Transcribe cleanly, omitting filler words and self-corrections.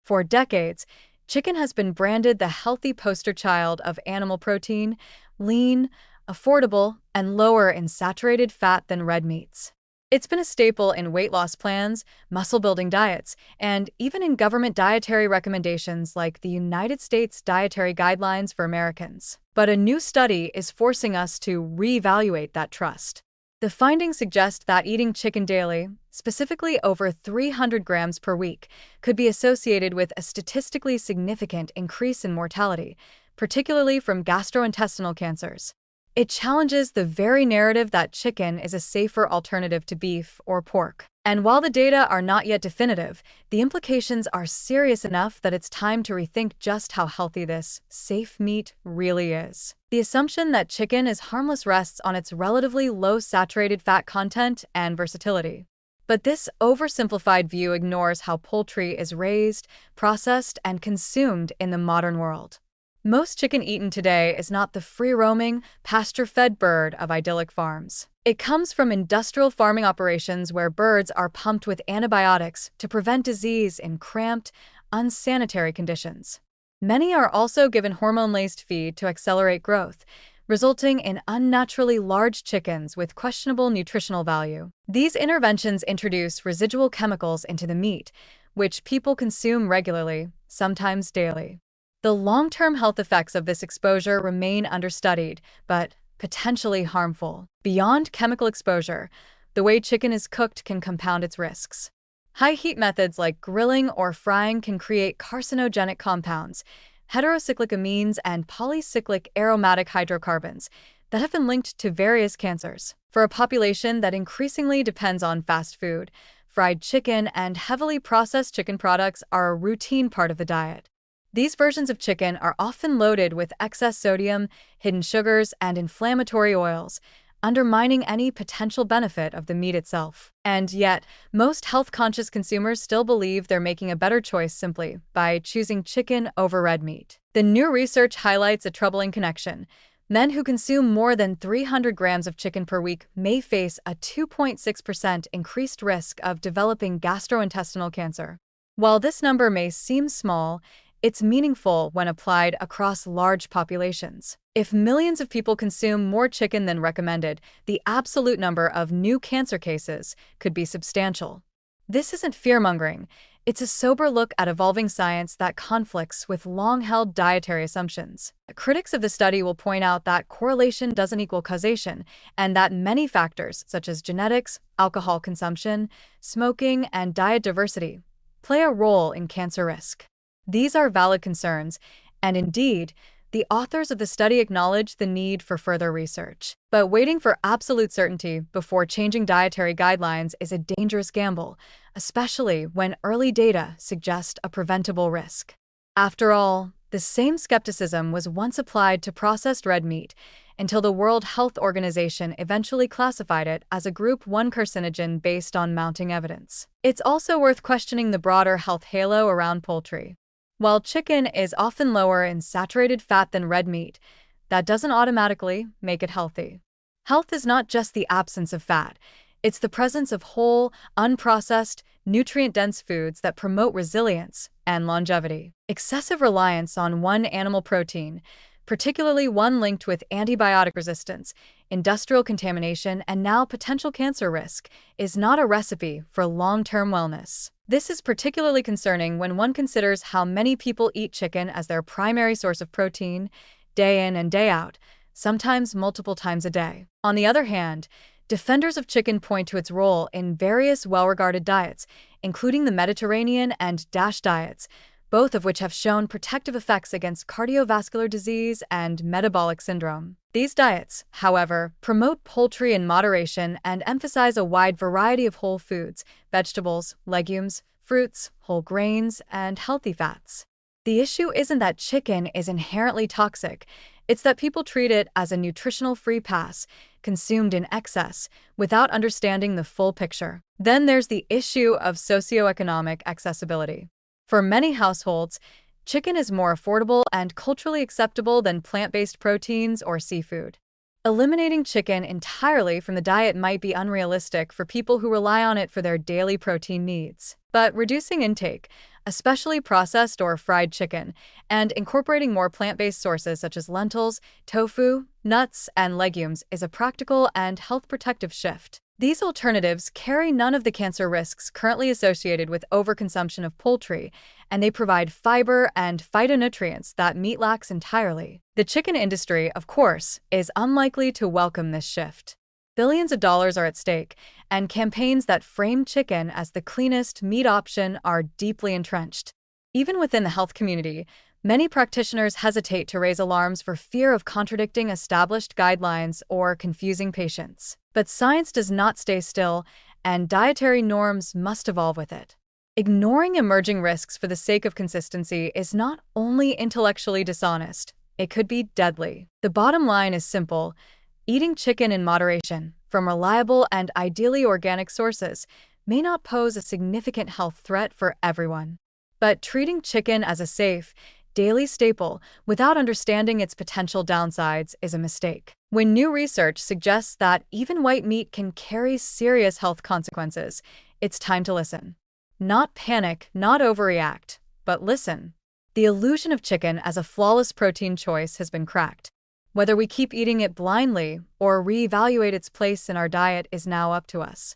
For decades, chicken has been branded the healthy poster child of animal protein, lean, affordable, and lower in saturated fat than red meats. It's been a staple in weight loss plans, muscle-building diets, and even in government dietary recommendations like the United States Dietary Guidelines for Americans. But a new study is forcing us to reevaluate that trust. The findings suggest that eating chicken daily, specifically over 300 grams per week, could be associated with a statistically significant increase in mortality, particularly from gastrointestinal cancers. It challenges the very narrative that chicken is a safer alternative to beef or pork. And while the data are not yet definitive, the implications are serious enough that it's time to rethink just how healthy this safe meat really is. The assumption that chicken is harmless rests on its relatively low saturated fat content and versatility. But this oversimplified view ignores how poultry is raised, processed, and consumed in the modern world. Most chicken eaten today is not the free-roaming, pasture-fed bird of idyllic farms. It comes from industrial farming operations where birds are pumped with antibiotics to prevent disease in cramped, unsanitary conditions. Many are also given hormone-laced feed to accelerate growth, resulting in unnaturally large chickens with questionable nutritional value. These interventions introduce residual chemicals into the meat, which people consume regularly, sometimes daily. The long-term health effects of this exposure remain understudied, but potentially harmful. Beyond chemical exposure, the way chicken is cooked can compound its risks. High-heat methods like grilling or frying can create carcinogenic compounds, heterocyclic amines, and polycyclic aromatic hydrocarbons that have been linked to various cancers. For a population that increasingly depends on fast food, fried chicken and heavily processed chicken products are a routine part of the diet. These versions of chicken are often loaded with excess sodium, hidden sugars, and inflammatory oils, undermining any potential benefit of the meat itself. And yet, most health-conscious consumers still believe they're making a better choice simply by choosing chicken over red meat. The new research highlights a troubling connection. Men who consume more than 300 grams of chicken per week may face a 2.6% increased risk of developing gastrointestinal cancer. While this number may seem small, it's meaningful when applied across large populations. If millions of people consume more chicken than recommended, the absolute number of new cancer cases could be substantial. This isn't fear-mongering. It's a sober look at evolving science that conflicts with long-held dietary assumptions. Critics of the study will point out that correlation doesn't equal causation, and that many factors, such as genetics, alcohol consumption, smoking, and diet diversity, play a role in cancer risk. These are valid concerns, and indeed, the authors of the study acknowledge the need for further research. But waiting for absolute certainty before changing dietary guidelines is a dangerous gamble, especially when early data suggest a preventable risk. After all, the same skepticism was once applied to processed red meat until the World Health Organization eventually classified it as a Group 1 carcinogen based on mounting evidence. It's also worth questioning the broader health halo around poultry. While chicken is often lower in saturated fat than red meat, that doesn't automatically make it healthy. Health is not just the absence of fat, it's the presence of whole, unprocessed, nutrient-dense foods that promote resilience and longevity. Excessive reliance on one animal protein, particularly one linked with antibiotic resistance, industrial contamination, and now potential cancer risk, is not a recipe for long-term wellness. This is particularly concerning when one considers how many people eat chicken as their primary source of protein, day in and day out, sometimes multiple times a day. On the other hand, defenders of chicken point to its role in various well-regarded diets, including the Mediterranean and DASH diets, both of which have shown protective effects against cardiovascular disease and metabolic syndrome. These diets, however, promote poultry in moderation and emphasize a wide variety of whole foods, vegetables, legumes, fruits, whole grains, and healthy fats. The issue isn't that chicken is inherently toxic, it's that people treat it as a nutritional free pass, consumed in excess, without understanding the full picture. Then there's the issue of socioeconomic accessibility. For many households, chicken is more affordable and culturally acceptable than plant-based proteins or seafood. Eliminating chicken entirely from the diet might be unrealistic for people who rely on it for their daily protein needs. But reducing intake, especially processed or fried chicken, and incorporating more plant-based sources such as lentils, tofu, nuts, and legumes is a practical and health-protective shift. These alternatives carry none of the cancer risks currently associated with overconsumption of poultry, and they provide fiber and phytonutrients that meat lacks entirely. The chicken industry, of course, is unlikely to welcome this shift. Billions of dollars are at stake, and campaigns that frame chicken as the cleanest meat option are deeply entrenched. Even within the health community, many practitioners hesitate to raise alarms for fear of contradicting established guidelines or confusing patients. But science does not stay still, and dietary norms must evolve with it. Ignoring emerging risks for the sake of consistency is not only intellectually dishonest, it could be deadly. The bottom line is simple: eating chicken in moderation, from reliable and ideally organic sources, may not pose a significant health threat for everyone. But treating chicken as a safe, daily staple without understanding its potential downsides is a mistake. When new research suggests that even white meat can carry serious health consequences, it's time to listen. Not panic, not overreact, but listen. The illusion of chicken as a flawless protein choice has been cracked. Whether we keep eating it blindly or reevaluate its place in our diet is now up to us.